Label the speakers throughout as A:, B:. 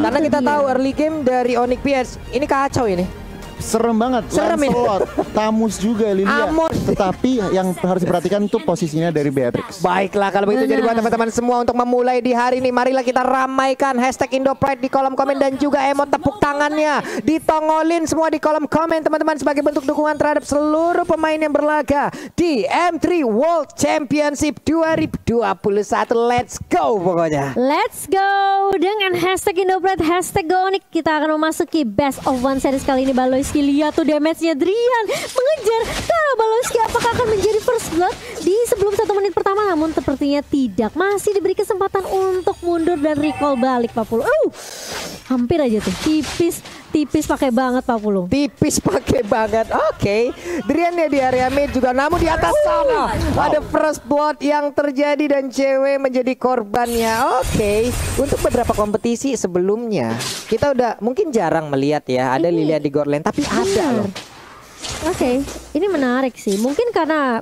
A: Karena kita tahu early game dari Onyx PS ini kacau ini.
B: Serem banget.
A: Serem ini.
B: Lancelot, Tamus juga Lilia. Tetapi yang harus diperhatikan tuh posisinya dari Beatrix.
A: Baiklah kalau begitu, jadi buat teman-teman semua untuk memulai di hari ini, marilah kita ramaikan hashtag IndoPride di kolom komen dan juga emot tepuk tangannya ditongolin semua di kolom komen teman-teman sebagai bentuk dukungan terhadap seluruh pemain yang berlaga di M3 World Championship 2021. Let's go pokoknya.
C: Let's go dengan hashtag IndoPride, hashtag GoOnyx. Kita akan memasuki best of one series kali ini. Baloyski, lihat tuh damage-nya Drian mengejar Kara Baloyski. Apakah akan menjadi first blood di sebelum 1 menit pertama? Namun sepertinya tidak. Masih diberi kesempatan untuk mundur dan recall balik Pak Pulung. Hampir aja tuh. Tipis pakai banget Pak Pulung.
A: Tipis pakai banget. Oke. Drian ya di area mid juga, namun di atas sana ada first blood yang terjadi dan cewek menjadi korbannya. Oke. Untuk beberapa kompetisi sebelumnya kita udah mungkin jarang melihat ya ada Lilia di Gold Lane, tapi ada loh.
C: Oke, ini menarik sih. Mungkin karena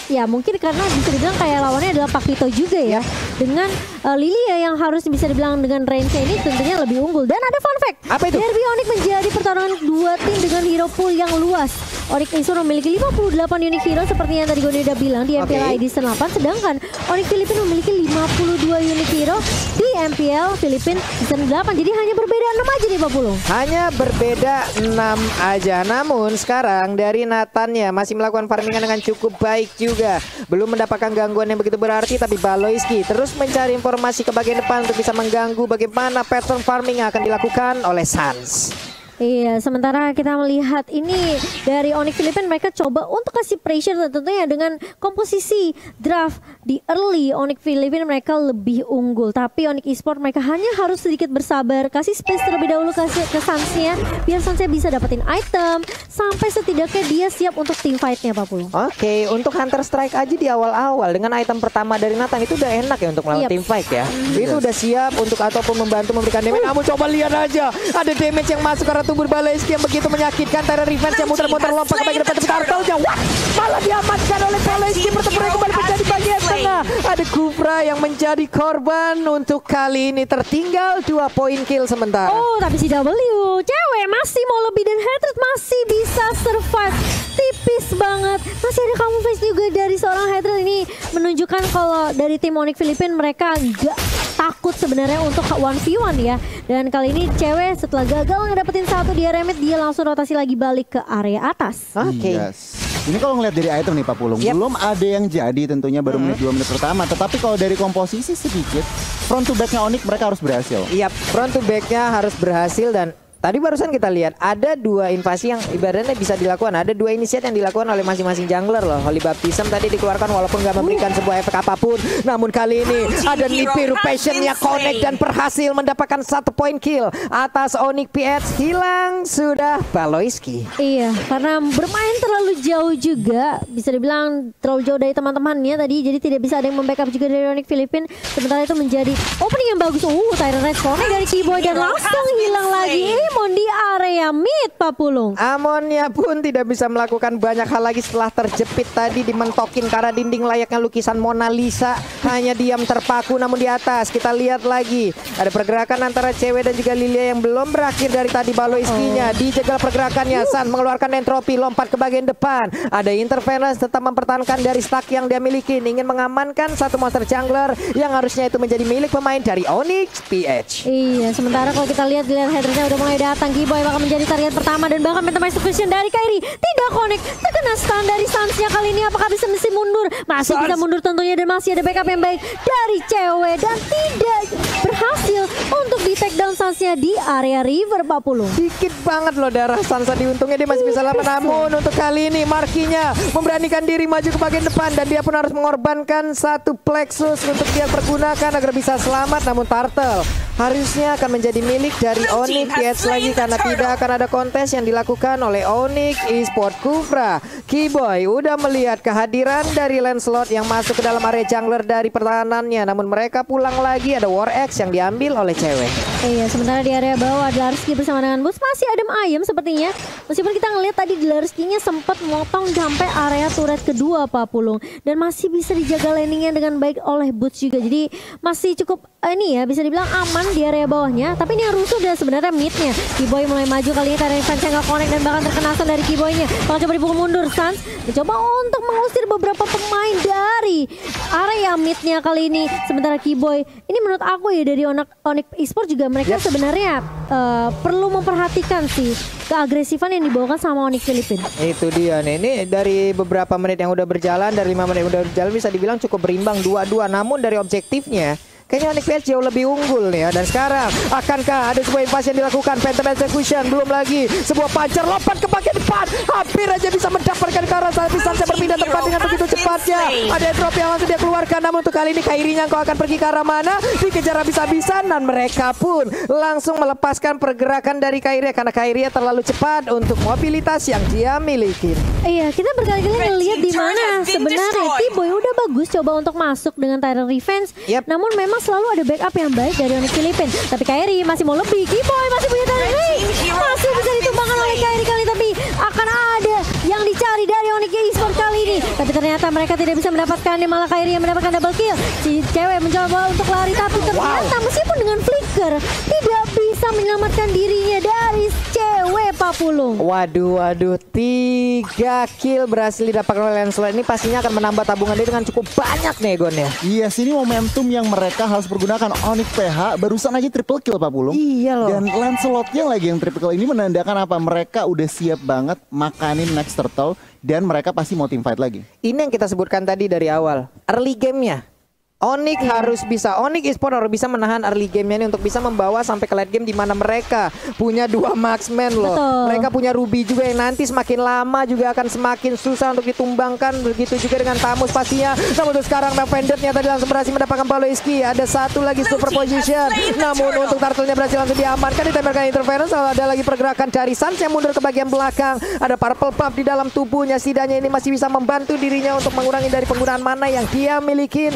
C: bisa dibilang kayak lawannya adalah Pakito juga ya. Dengan Lilia yang harus bisa dibilang dengan range ini tentunya lebih unggul. Dan ada fun fact.
A: Apa itu?
C: Derby Onyx menjadi pertarungan dua tim dengan hero pool yang luas. Onyx Isur memiliki 58 unique hero seperti yang tadi Gonde udah bilang di MPL Edition 8. Sedangkan Onyx Filipina memiliki 52 unique hero di MPL Filipina Season 8. Jadi hanya berbeda 6 aja nih Pak Pulung.
A: Hanya berbeda 6 aja. Namun sekarang dari Nathan ya masih melakukan farmingan dengan cukup baik juga. Belum mendapatkan gangguan yang begitu berarti, tapi Baloyski terus mencari informasi ke bagian depan untuk bisa mengganggu bagaimana pattern farming yang akan dilakukan oleh Sans.
C: Iya, sementara kita melihat ini dari Onyx Filipina, mereka coba untuk kasih pressure tentunya dengan komposisi draft di early. Onyx Filipina mereka lebih unggul, tapi Onyx Esport mereka hanya harus sedikit bersabar, kasih space terlebih dahulu kasih ke Sansnya biar Sansnya bisa dapetin item sampai setidaknya dia siap untuk team fightnya Pak Pulung.
A: Oke, untuk Hunter Strike aja di awal-awal dengan item pertama dari Nathan itu udah enak ya untuk melawan team fight ya. Itu udah siap untuk ataupun membantu memberikan damage. Namun coba lihat aja ada damage yang masuk karena tubuh Baloyski yang begitu menyakitkan. Terror Revenge yang muter-muter lompat ke bagian depan, tapi Turtle-nya malah diamankan oleh Baloyski. Pertempuran kembali menjadi bagian tengah. Ada Kufra yang menjadi korban untuk kali ini, tertinggal 2 poin kill sementara.
C: Tapi si W cewek masih mau lebih dan Hatred masih bisa survive. Tipis banget. Masih ada kamu face juga dari seorang Hatred. Ini menunjukkan kalau dari tim Onyx Filipina mereka gak takut sebenarnya untuk 1v1 ya. Dan kali ini cewek setelah gagal ngedapetin satu di area mid, dia langsung rotasi lagi balik ke area atas.
A: Oke.
B: Ini kalau ngeliat dari item nih Pak Pulung, belum ada yang jadi tentunya baru menit 2 menit pertama. Tetapi kalau dari komposisi sedikit, front to backnya Onyx mereka harus berhasil.
A: Iya, front to backnya harus berhasil. Dan tadi barusan kita lihat ada 2 invasi yang ibaratnya bisa dilakukan. Ada 2 initiate yang dilakukan oleh masing-masing jungler loh. Holy Baptism tadi dikeluarkan walaupun gak memberikan sebuah efek apapun. Namun kali ini ada Nibiru Passion-nya connect dan berhasil mendapatkan 1 poin kill atas Onyx PH. Hilang sudah Baloyski.
C: Iya, karena bermain terlalu jauh juga. Bisa dibilang terlalu jauh dari teman-temannya tadi. Jadi tidak bisa ada yang membackup juga dari Onyx Filipina. Sementara itu menjadi opening yang bagus. Tyrant Red connect dari Keyboy dan langsung hilang lagi. Amon di area mid Pak Pulung.
A: Amonnya pun tidak bisa melakukan banyak hal lagi setelah terjepit tadi, dimentokin karena dinding layaknya lukisan Mona Lisa. Hanya diam terpaku. Namun di atas kita lihat lagi ada pergerakan antara cewek dan juga Lilia yang belum berakhir dari tadi. Baloyski-nya dijegal pergerakannya. San mengeluarkan entropi, lompat ke bagian depan. Ada Interference tetap mempertahankan dari stack yang dia miliki, ingin mengamankan satu monster jungler yang harusnya itu menjadi milik pemain dari Onyx PH.
C: Iya, sementara kalau kita lihat headernya udah mulai datang. Keyboy bakal menjadi target pertama dan bahkan Phantom Execution dari Kairi tidak connect. Terkena stun dari Sansnya kali ini. Apakah bisa mundur? Masih bisa mundur tentunya dan masih ada backup yang baik dari cewek dan tidak berhasil untuk di take down Sansnya di area river Pak Pulung.
A: Dikit banget loh darah Sansa di untungnya dia masih bisa lama. Namun untuk kali ini Markinya memberanikan diri maju ke bagian depan dan dia pun harus mengorbankan 1 Plexus untuk dia pergunakan agar bisa selamat. Namun Turtle harusnya akan menjadi milik dari Onyx PH lagi karena tidak akan ada kontes yang dilakukan oleh Onyx Esport. Kufra, Keyboy udah melihat kehadiran dari Lancelot yang masuk ke dalam area jungler dari pertahanannya. Namun mereka pulang lagi, ada War X yang diambil oleh cewek.
C: Iya, Iya, sementara di area bawah Darski bersama dengan Boots masih adem ayem sepertinya. Meskipun kita ngelihat tadi Darskinya sempat motong sampai area turret kedua Pak Pulung. Dan masih bisa dijaga landingnya dengan baik oleh Boots juga. Jadi masih cukup ini ya bisa dibilang aman di area bawahnya. Tapi ini yang rusuh dan sebenarnya midnya. Keyboy mulai maju kali ini karena defense-nya nggak connect dan bahkan terkena stun dari Keyboy-nya. Bakal coba dipukul mundur. Sans mencoba untuk mengusir beberapa pemain dari area midnya kali ini. Sementara Keyboy ini menurut aku ya dari Onyx Esports juga mereka sebenarnya perlu memperhatikan sih keagresifan yang dibawakan sama Onyx Filipina.
A: Itu dia nih, ini dari beberapa menit yang udah berjalan, dari 5 menit yang udah berjalan bisa dibilang cukup berimbang 2-2. Namun dari objektifnya kayaknya Onyx PS jauh lebih unggul nih ya. Dan sekarang akankah ada sebuah invasi yang dilakukan? Phantom Execution belum lagi. Sebuah pancer lompat ke bagian depan. Hampir aja bisa mendapatkan ke arah sana. Bisa berpindah tempat dengan begitu cepatnya. Ada drop yang langsung dia keluarkan. Namun untuk kali ini Kairinya kau akan pergi ke arah mana? Dikejar habis-habisan. Dan mereka pun langsung melepaskan pergerakan dari Kairi. Karena Kairi terlalu cepat untuk mobilitas yang dia miliki.
C: Iya, kita berkali-kali ngelihat di mana sebenarnya Keyboy udah bagus coba untuk masuk dengan Tyrant Revenge. Namun memang selalu ada backup yang baik dari Onyx Filipina. Tapi Kairi masih mau lebih. Keyboy masih punya Tyrant Revenge. Masih bisa ditumbangkan oleh Kairi kali. Tapi akan ada yang dicari dari Onyx Esports kali ini. Tapi ternyata mereka tidak bisa mendapatkannya. Malah Kairi yang mendapatkan double kill. Si cewek mencoba untuk lari. Tapi ternyata meskipun dengan flicker tidak bisa menyelamatkan dirinya dari cewek Pak Pulung.
A: Waduh, 3 kill berhasil didapatkan oleh Lancelot. Ini pastinya akan menambah tabungan dia dengan cukup banyak nih Gon ya.
B: Iya, sini momentum yang mereka harus pergunakan. Onyx PH barusan aja triple kill Pak Pulung.
A: Iya loh.
B: Dan Lancelotnya lagi yang triple kill ini menandakan apa? Mereka udah siap banget makanin next turtle dan mereka pasti mau team fight lagi.
A: Ini yang kita sebutkan tadi dari awal. Early game-nya Onyx harus bisa, Onyx Esports harus bisa menahan early game-nya ini untuk bisa membawa sampai ke late game di mana mereka punya 2 marksman loh.
C: Betul.
A: Mereka punya Ruby juga yang nanti semakin lama juga akan semakin susah untuk ditumbangkan. Begitu juga dengan Tamus pastinya. Namun untuk sekarang Vendetnya tadi langsung berhasil mendapatkan Paloiski. Ada satu lagi super position. Namun untuk turtle-nya berhasil langsung diamankan. Ditembakkan interference. Ada lagi pergerakan dari Sans yang mundur ke bagian belakang. Ada purple puff di dalam tubuhnya. Setidaknya ini masih bisa membantu dirinya untuk mengurangi dari penggunaan mana yang dia miliki.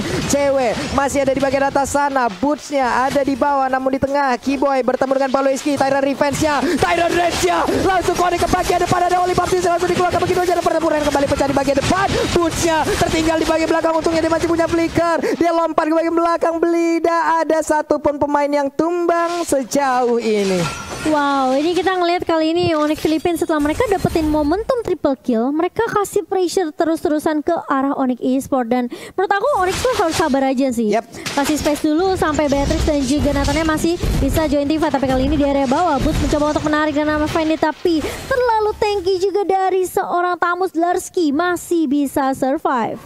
A: Masih ada di bagian atas sana. Boots-nya ada di bawah. Namun di tengah Keyboy bertemu dengan Paloiski. Tyrant Revenge-nya, Tyrant Rage-nya langsung connect ke bagian depan. Ada Oli Baptiste langsung dikeluarkan begitu aja. Ada pertempuran kembali pecah di bagian depan. Boots-nya tertinggal di bagian belakang. Untungnya dia masih punya flicker. Dia lompat ke bagian belakang. Tidak ada satupun pemain yang tumbang sejauh ini.
C: Wow, ini kita ngelihat kali ini Onyx Filipina setelah mereka dapetin momentum triple kill, mereka kasih pressure terus-terusan ke arah Onyx Esports. Dan menurut aku Onyx tuh harus sabar aja sih. Kasih space dulu sampai Beatrix dan juga Nathannya masih bisa join team fight. Tapi kali ini di area bawah Boots mencoba untuk menarik dan nama Fendi, tapi terlalu tanky juga dari seorang Tamus Darski, masih bisa survive.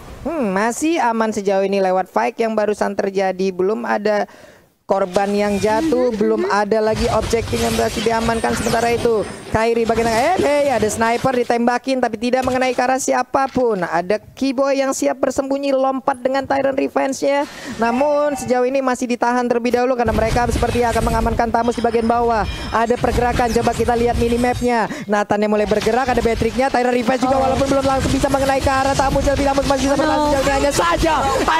A: Masih aman sejauh ini lewat fight yang barusan terjadi. Belum ada korban yang jatuh, belum ada lagi objektif yang berhasil diamankan. Sementara itu Kairi bagian ada sniper ditembakin tapi tidak mengenai ke arah siapapun. Ada Keyboy yang siap bersembunyi lompat dengan Tyrant Revenge-nya. Namun sejauh ini masih ditahan terlebih dahulu karena mereka seperti akan mengamankan Tamus di bagian bawah. Ada pergerakan, coba kita lihat minimapnya. Nathan yang mulai bergerak, ada Beatrix-nya, Tyrant Revenge juga walaupun belum langsung bisa mengenai ke arah Tamus. Tapi Tamus masih bisa bertahan sejauh ini hanya saja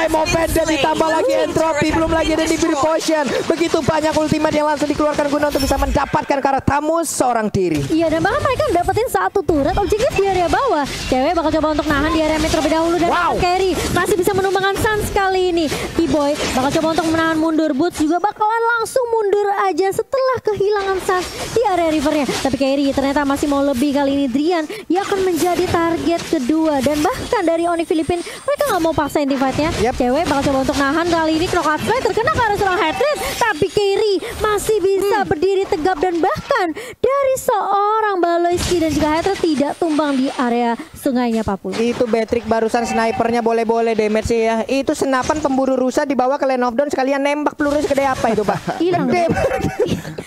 A: Imo Vendor ditambah lagi Entropy, belum lagi ada Dibir Potion. Begitu banyak ultimate yang langsung dikeluarkan guna untuk bisa mendapatkan ke arah Tamus seorang diri.
C: Iya, dan bahkan mereka dapetin satu turret objektif di area bawah. Cewek bakal coba untuk nahan di area mid terlebih dahulu dan Carry masih bisa menumbangkan Sans kali ini. Keyboy bakal coba untuk menahan mundur. Boots juga bakalan langsung mundur aja setelah kehilangan Sans di area rivernya. Tapi Carry ternyata masih mau lebih kali ini. Drian yang akan menjadi target kedua. Dan bahkan dari Onyx Filipina mereka nggak mau paksain team fight-nya. Cewek bakal coba untuk nahan kali ini. Knockout strike terkena ke arah seorang Hatred. Tapi Carry masih bisa berdiri tegap dan bahkan dari seorang Baloiski dan juga Hatred tidak tumbang di area sungainya Papul.
A: Itu Beatrix barusan snipernya boleh-boleh damage ya. Itu senapan pemburu rusa dibawa ke Land of Dawn sekalian nembak peluru segede apa itu Pak?
C: Hilang.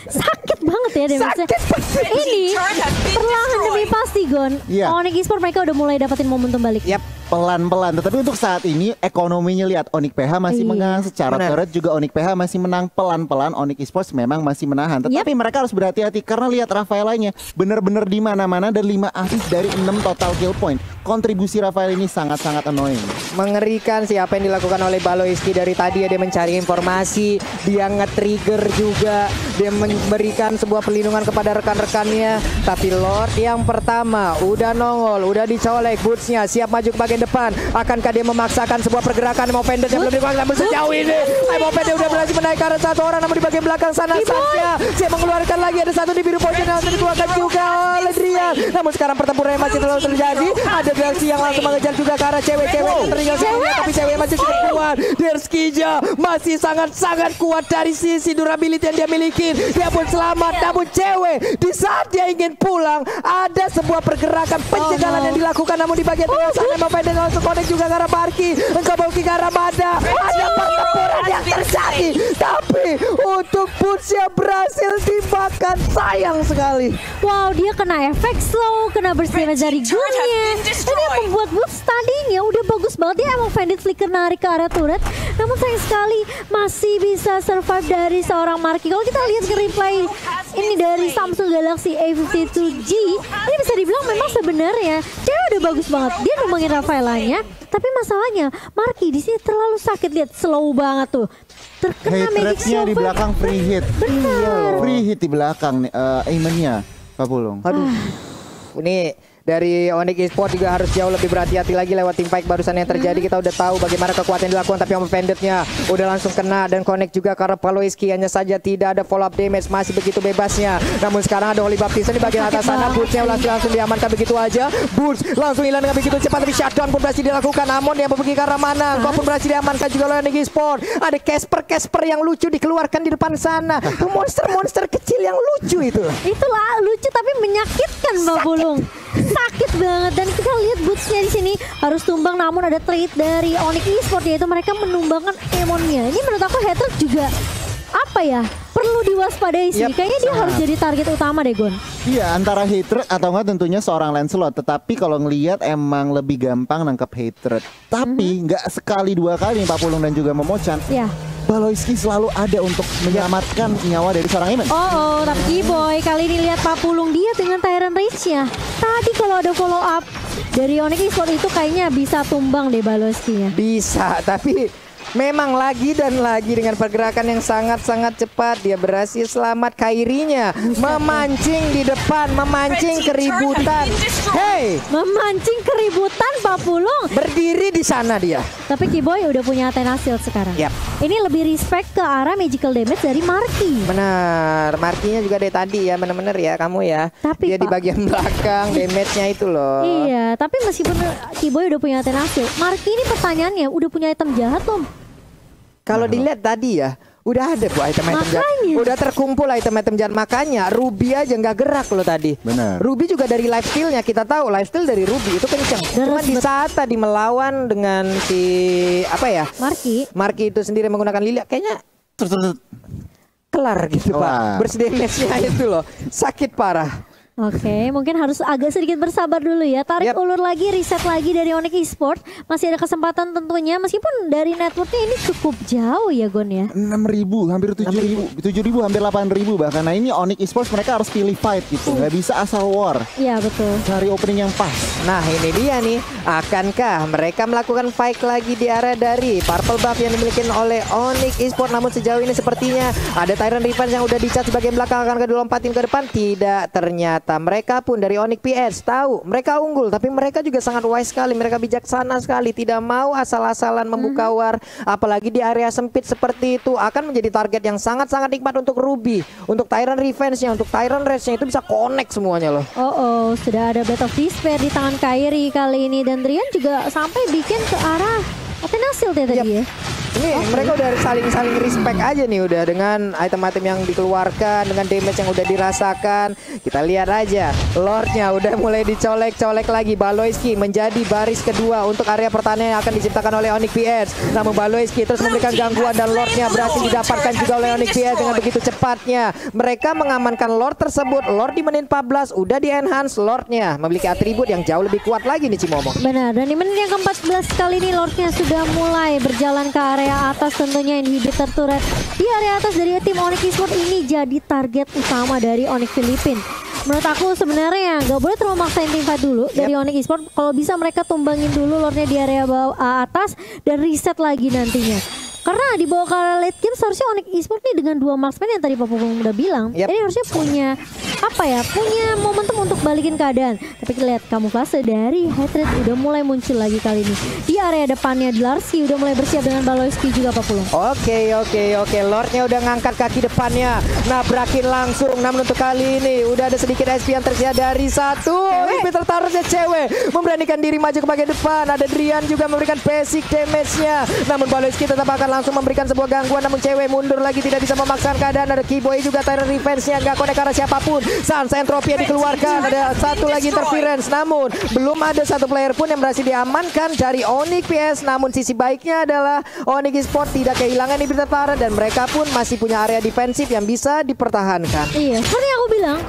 C: Sakit banget ya damage-nya. Ini perlahan demi pasti Gon. Onyx Esports mereka udah mulai dapetin momentum balik.
B: pelan-pelan. Tetapi untuk saat ini ekonominya lihat Onyx PH masih menang, secara turret juga Onyx PH masih menang pelan-pelan. Onyx Esports memang masih menahan. Tetapi mereka harus berhati-hati karena lihat Rafaelanya benar-benar di mana-mana dan 5 assist dari 6 total kill point. Kontribusi Rafael ini sangat-sangat annoying.
A: Mengerikan sih apa yang dilakukan oleh Baloiski dari tadi ya, dia mencari informasi, dia nge-trigger juga, dia memberikan sebuah perlindungan kepada rekan-rekannya. Tapi Lord yang pertama udah nongol, udah dicolek bootsnya, siap maju ke bagian depan. Akankah dia memaksakan sebuah pergerakan? Mopender yang belum dilakukan, namun sejauh ini Mopender udah berhasil menaikkan satu orang, namun di bagian belakang sana Sasha siap mengeluarkan lagi, ada satu di biru pojok yang dikeluarkan juga oleh Drian. Namun sekarang pertempuran yang masih terus terjadi, ada Derski yang langsung mengejar juga ke arah cewek-cewek yang tertinggal sebelumnya, tapi cewek masih cukup kuat. Derskija masih sangat-sangat kuat dari sisi durability yang dia miliki. Dia pun selamat, namun cewek di saat dia ingin pulang ada sebuah pergerakan pencegahan yang dilakukan, namun di bagian tengah sana Mopender langsung connect juga ke arah Barki, engkau Boki ke arah Mada. Ada pertempuran yang terjadi, tapi untuk Bootsnya berhasil dimakan, sayang sekali.
C: Wow, dia kena efek slow, kena burst damage dari gunnya. Ini yang membuat Boots tadinya udah bagus banget. Dia emang Vandit Flicker narik ke arah turret, namun sayang sekali masih bisa survive dari seorang Marky. Kalau kita lihat ke replay ini dari Samsung Galaxy A52G, ini bisa dibilang memang sebenarnya dia udah bagus banget. Dia numbangin Rafaelanya, tapi masalahnya Marky di sini terlalu sakit. Lihat slow banget tuh. Terkena magic
B: Rate-nya di belakang free hit.
C: Benar.
B: Free hit di belakang nih, aimennya Pak Pulung.
A: Aduh, ini dari Onyx Esports juga harus jauh lebih berhati-hati lagi lewat team fight barusan yang terjadi. Kita udah tahu bagaimana kekuatan yang dilakukan, tapi Vanditnya udah langsung kena dan connect juga karena Baloiski, hanya saja tidak ada follow up damage, masih begitu bebasnya. Namun sekarang ada Holy Baptista di bagian atas sana, Bootsnya langsung diamankan begitu aja. Boots langsung hilang dengan begitu cepat, tapi shutdown pun berhasil dilakukan. Amon yang pergi ke arah mana, kau pun berhasil diamankan juga oleh Onyx Esports. Ada Casper yang lucu dikeluarkan di depan sana. Monster-monster kecil yang lucu itu.
C: Itulah lucu tapi menyakitkan Mbak Bulung. Sakit banget, dan kita lihat Bootsnya di sini harus tumbang, namun ada trade dari Onyx Esports yaitu mereka menumbangkan Emonnya. Ini menurut aku Hatred juga apa ya, perlu diwaspadai sih. Kayaknya dia harus jadi target utama deh, Gon.
B: Iya, antara Hatred atau enggak tentunya seorang Lancelot. Tetapi kalau ngelihat emang lebih gampang nangkep Hatred. Tapi nggak sekali dua kali Pak Pulung dan juga Momochan.
C: Iya.
B: Baloiski selalu ada untuk menyelamatkan nyawa dari seorang Eamon.
C: Tapi Kiboy kali ini lihat Pak Pulung dia dengan Tyrant Rage-nya. Tadi kalau ada follow up dari Onyx Esports itu kayaknya bisa tumbang deh Baloiski-nya.
A: Bisa, tapi memang lagi dan lagi dengan pergerakan yang sangat-sangat cepat dia berhasil selamat. Kairinya memancing di depan, memancing keributan. Hey,
C: memancing keributan Pak Pulung.
A: Berdiri di sana dia.
C: Tapi Kiboy udah punya Athena Shield sekarang. Ini lebih respect ke arah magical damage dari Marky.
A: Benar, Marky-nya juga dari tadi ya, bener-bener ya kamu ya.
C: Tapi
A: dia di bagian belakang damage-nya itu loh.
C: Iya, tapi meskipun Kiboy udah punya Athena Shield, Marky ini pertanyaannya udah punya item jahat belum?
A: Kalau dilihat tadi ya, udah ada bu item-item jahat. Udah terkumpul item-item jahat. Makanya Ruby aja nggak gerak loh tadi.
B: Benar.
A: Ruby juga dari lifesteal-nya kita tahu lifesteal dari Ruby itu kenceng. Cuman di saat tadi melawan dengan si apa ya? Marky itu sendiri menggunakan Lilia kayaknya kelar gitu Pak. Burst damage-nya itu loh. Sakit parah.
C: Oke, mungkin harus agak sedikit bersabar dulu ya. Tarik ulur lagi, reset lagi dari Onyx Esports. Masih ada kesempatan tentunya, meskipun dari networknya ini cukup jauh ya Gon ya.
B: 6.000, hampir 7.000, hampir 8.000 bahkan. Nah ini Onyx Esports mereka harus pilih fight gitu, nggak bisa asal war.
C: Iya betul.
B: Cari opening yang pas.
A: Nah ini dia nih, akankah mereka melakukan fight lagi di area dari purple buff yang dimiliki oleh Onyx Esports? Namun sejauh ini sepertinya ada Tyrant Revenge yang udah dicat sebagai belakang, akan dilompatin ke depan. Tidak, ternyata mereka pun dari Onyx PS tahu mereka unggul, tapi mereka juga sangat wise sekali, mereka bijaksana sekali, tidak mau asal-asalan membuka war, apalagi di area sempit seperti itu. Akan menjadi target yang sangat-sangat nikmat untuk Ruby, untuk Tyrant Revenge-nya, untuk Tyrant Rage-nya, itu bisa connect semuanya loh.
C: Sudah ada Blade of Despair di tangan Kairi kali ini, dan Drian juga sampai bikin ke arah Athena Shield ya tadi ya.
A: Ini mereka udah saling respect aja nih udah dengan item-item yang dikeluarkan, dengan damage yang udah dirasakan. Kita lihat aja, Lordnya udah mulai dicolek-colek lagi. Baloyski menjadi baris kedua untuk area pertahanan yang akan diciptakan oleh Onyx PS. Namun Baloyski terus memberikan gangguan dan Lordnya berhasil didapatkan juga oleh Onyx PS dengan begitu cepatnya. Mereka mengamankan Lord tersebut. Lord di menit 14 udah di-enhance Lordnya. Memiliki atribut yang jauh lebih kuat lagi nih Cimomo.
C: Benar, dan di menit yang ke-14 kali ini Lordnya sudah mulai berjalan ke area atas, tentunya inhibitor turret di area atas dari tim Onyx Esports ini jadi target utama dari Onyx Filipina. Menurut aku sebenarnya gak boleh terlalu maksain tim fight dulu dari Onyx Esports. Kalau bisa mereka tumbangin dulu Lordnya di area bawah atas dan reset lagi nantinya. Karena di bawah ke late game seharusnya Onyx Esports nih dengan 2 marksman yang tadi Papa Bung udah bilang, ini harusnya punya punya momentum untuk balikin keadaan. Tapi kita lihat kamuflase dari Hatred udah mulai muncul lagi kali ini. Di area depannya Larski udah mulai bersiap dengan Baloyski juga Pak Pulung.
A: Oke. Lordnya udah ngangkat kaki depannya, nabrakin langsung. Namun untuk kali ini udah ada sedikit SP yang tersedia dari satu. Ini tertaruhnya cewek memberanikan diri maju ke bagian depan. Ada Drian juga memberikan basic damage-nya. Namun Baloyski tetap akan langsung memberikan sebuah gangguan. Namun cewek mundur lagi, tidak bisa memaksakan keadaan. Ada Keyboy juga Tyrant Revenge-nya nggak connect arah siapapun. Sans Entropy yang dikeluarkan. Ada satu lagi interference. Namun belum ada satu player pun yang berhasil diamankan dari Onyx PS. Namun sisi baiknya adalah Onyx Esports tidak kehilangan inhibitor parah dan mereka pun masih punya area defensif yang bisa dipertahankan.
C: Iya, seperti yang aku bilang,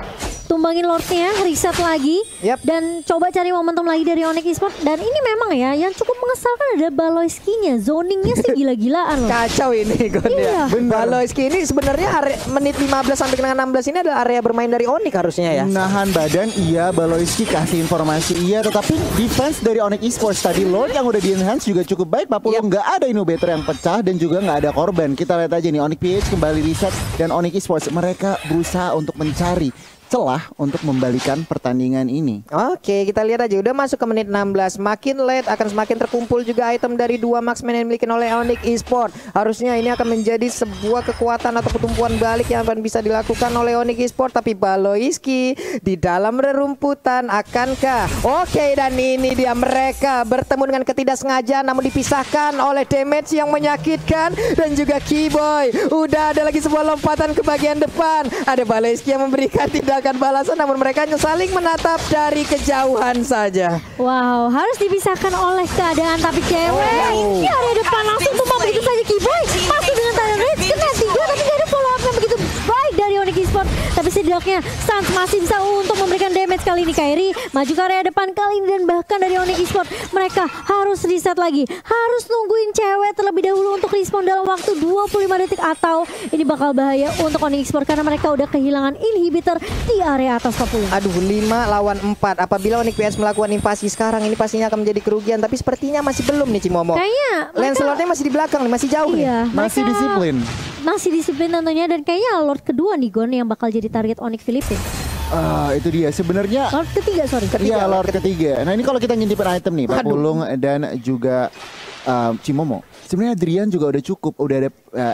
C: tumbangin Lordnya, reset lagi, dan coba cari momentum lagi dari Onyx Esports. Dan ini memang ya, yang cukup mengesalkan ada Baloyski-nya, zoningnya sih gila-gilaan loh.
A: Kacau ini
C: Iya.
A: Baloyski ini sebenarnya menit 15 sampai dengan 16 ini adalah area bermain dari Onyx harusnya ya.
B: Nahan badan iya, Baloyski kasih informasi iya, tetapi defense dari Onyx Esports tadi Lord yang udah di-enhance juga cukup baik. Pak Pulung nggak ada inhibitor yang pecah dan juga nggak ada korban. Kita lihat aja nih Onyx PH kembali reset dan Onyx Esports mereka berusaha untuk mencari celah untuk membalikan pertandingan ini.
A: Oke, kita lihat aja udah masuk ke menit 16. Makin late akan semakin terkumpul juga item dari 2 marksman yang dimiliki oleh Onyx Esports. Harusnya ini akan menjadi sebuah kekuatan atau pertumbuhan balik yang akan bisa dilakukan oleh Onyx Esports. Tapi Baloyski di dalam rerumputan akankah? Oke, dan ini dia mereka bertemu dengan ketidaksengajaan namun dipisahkan oleh damage yang menyakitkan dan juga Keyboy. Udah ada lagi sebuah lompatan ke bagian depan. Ada Baloyski yang memberikan tindakan balasan namun mereka hanya saling menatap dari kejauhan saja.
C: Wow, harus dipisahkan oleh keadaan tapi cewek di area depan langsung tumbang begitu saja Keyboy. Masuk dengan Tyrant Rage kena 3 tapi gak ada follow up yang begitu baik dari Onyx Esports. Tapi setidaknya Sans masih bisa untuk memberikan damage kali ini. Kairi maju ke area depan kali ini dan bahkan dari Onyx Esports mereka harus reset lagi. Harus nungguin cewek terlebih dahulu untuk respawn dalam waktu 25 detik atau ini bakal bahaya untuk Onyx Esports karena mereka udah kehilangan inhibitor di area atas Papua.
A: Aduh, 5 lawan 4. Apabila Onyx PS melakukan invasi sekarang ini pastinya akan menjadi kerugian, tapi sepertinya masih belum nih Cimomo.
C: Kayaknya
A: Lancelotnya masih di belakang nih, masih jauh nih.
B: Masih disiplin.
C: Masih disiplin tentunya dan kayaknya Lord kedua nih Gon yang bakal jadi target Onyx Filipina.
B: Itu dia sebenarnya.
C: Lord ketiga, sorry.
B: Iya, Lord ketiga. Nah, ini kalau kita ngintipin item nih, Pak Pulung dan juga Cimomo. Sebenarnya Drian juga udah cukup, udah ada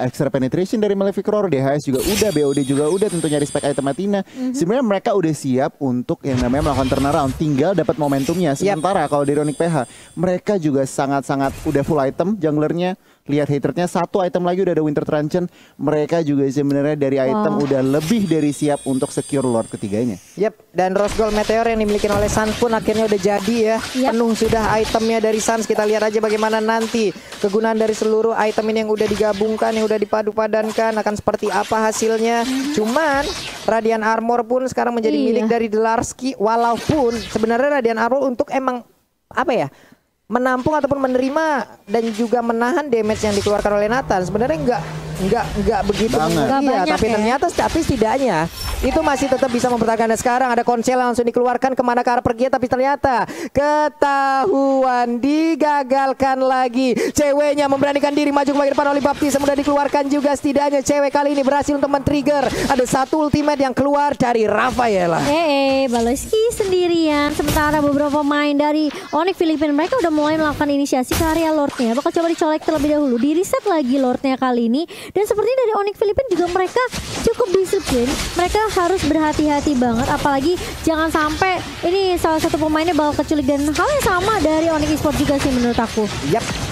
B: extra penetration dari Malefic Roar, DHS juga udah, BOD juga udah, tentunya respect item Athena. Sebenarnya mereka udah siap untuk yang namanya melakukan turnaround, tinggal dapat momentumnya. Sementara kalau dari Onyx PH, mereka juga sangat-sangat udah full item junglernya. Lihat haternya, satu item lagi udah ada Winter Truncheon. Mereka juga sebenarnya dari item udah lebih dari siap untuk secure Lord ketiganya.
A: Dan Rose Gold Meteor yang dimiliki oleh Sans pun akhirnya udah jadi ya. Penuh sudah itemnya dari Sans. Kita lihat aja bagaimana nanti kegunaan dari seluruh item ini yang udah digabungkan, yang udah dipadu-padankan akan seperti apa hasilnya. Cuman Radiant Armor pun sekarang menjadi milik dari Larski. Walaupun sebenarnya Radiant Armor untuk emang apa ya, menampung ataupun menerima dan juga menahan damage yang dikeluarkan oleh Nathan. Sebenarnya enggak begitu iya, tapi ternyata setidaknya itu masih tetap bisa mempertahankan. Sekarang ada konsel langsung dikeluarkan kemana ke arah pergi, tapi ternyata ketahuan, digagalkan lagi. Ceweknya memberanikan diri maju ke bagian depan oleh Baptiste, sudah dikeluarkan juga. Setidaknya cewek kali ini berhasil untuk men-trigger. Ada satu ultimate yang keluar dari Rafaela.
C: Baloyski sendirian, sementara beberapa pemain dari Onyx Filipina mereka udah mulai melakukan inisiasi ke area Lordnya. Bakal coba dicolek terlebih dahulu, di reset lagi Lordnya kali ini. Dan seperti dari Onyx Filipina juga mereka cukup disiplin. Mereka harus berhati-hati banget, apalagi jangan sampai ini salah satu pemainnya bakal keculik. Dan hal yang sama dari Onyx Esports juga sih menurut aku.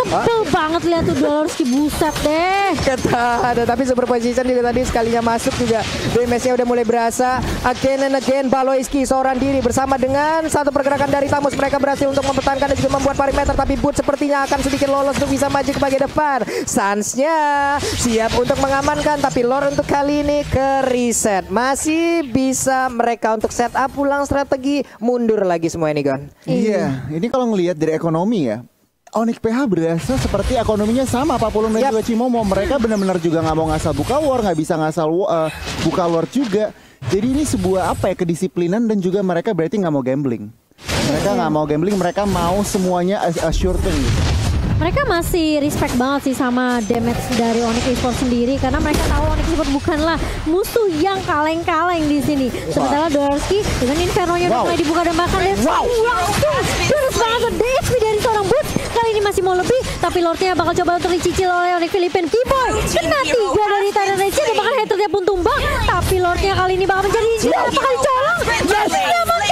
C: Tebel banget lihat tuh Dolorski, buset deh.
A: Ada tapi super position juga tadi sekalinya masuk juga. Damage-nya udah mulai berasa. Again and again Baloyski seorang diri bersama dengan satu pergerakan dari Tamus. Mereka berhasil untuk mempertahankan dan juga membuat perimeter. Tapi Boot sepertinya akan sedikit lolos untuk bisa maju ke bagian depan. Suns-nya siap untuk mengamankan. Tapi Lord untuk kali ini ke reset. Masih bisa mereka untuk setup pulang strategi. Mundur lagi semua ini Gon.
B: Iya, ini kalau ngelihat dari ekonomi ya, Onyx PH berasa seperti ekonominya sama Papulung dan juga Cimomo. Mereka benar-benar juga nggak mau ngasal buka war, nggak bisa ngasal buka war juga. Jadi ini sebuah apa ya, kedisiplinan dan juga mereka berarti nggak mau gambling. Mereka nggak mau gambling, mereka mau semuanya sure thing gitu.
C: Mereka masih respect banget sih sama damage dari Onyx Esports sendiri karena mereka tahu Onyx Esports bukanlah musuh yang kaleng-kaleng di sini. Sementara Dolorski dengan Inferno-nya udah mulai dibuka dan bahkan terus banget DSP dari seorang Boots. Kali ini masih mau lebih, tapi Lordnya bakal coba untuk dicicil oleh Onyx Philippine. Keyboy kena 3 dari Tyrant Rage dan bahkan haternya pun tumbang. Tapi Lordnya kali ini bakal menjadi apakah dicolong? Diamankan oleh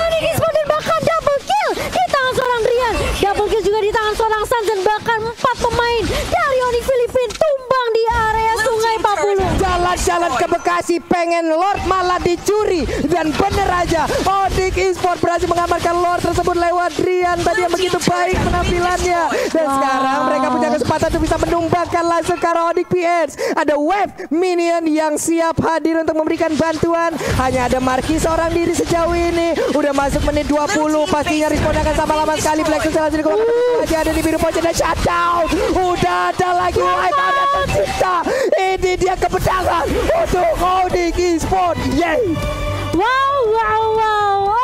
C: Onyx Esports dan bahkan double kill di tangan seorang Drian. Double kill juga di tangan seorang Suns dan bahkan 4 pemain dari Onyx Philippine tumbang di area Sungai Papulung.
A: Jalan-jalan ke Bekasi pengen Lord malah dicuri dan bener aja Onyx Esports berhasil mengamankan Lord tersebut lewat Drian tadi yang begitu baik penampilannya dan sekarang mereka punya kesempatan untuk bisa menumbangkan langsung ke arah Onyx PH. Ada Wave Minion yang siap hadir untuk memberikan bantuan. Hanya ada Marquis seorang diri sejauh ini. Udah masuk menit 20 pastinya responnya akan sama lama sekali. Black Sun lagi ada di biru pojok dan shutdown. Udah ada lagi Wave ada tercipta. Ini dia kemenangan untuk Onyx Esports. Yeay.
C: Wow, wow, wow.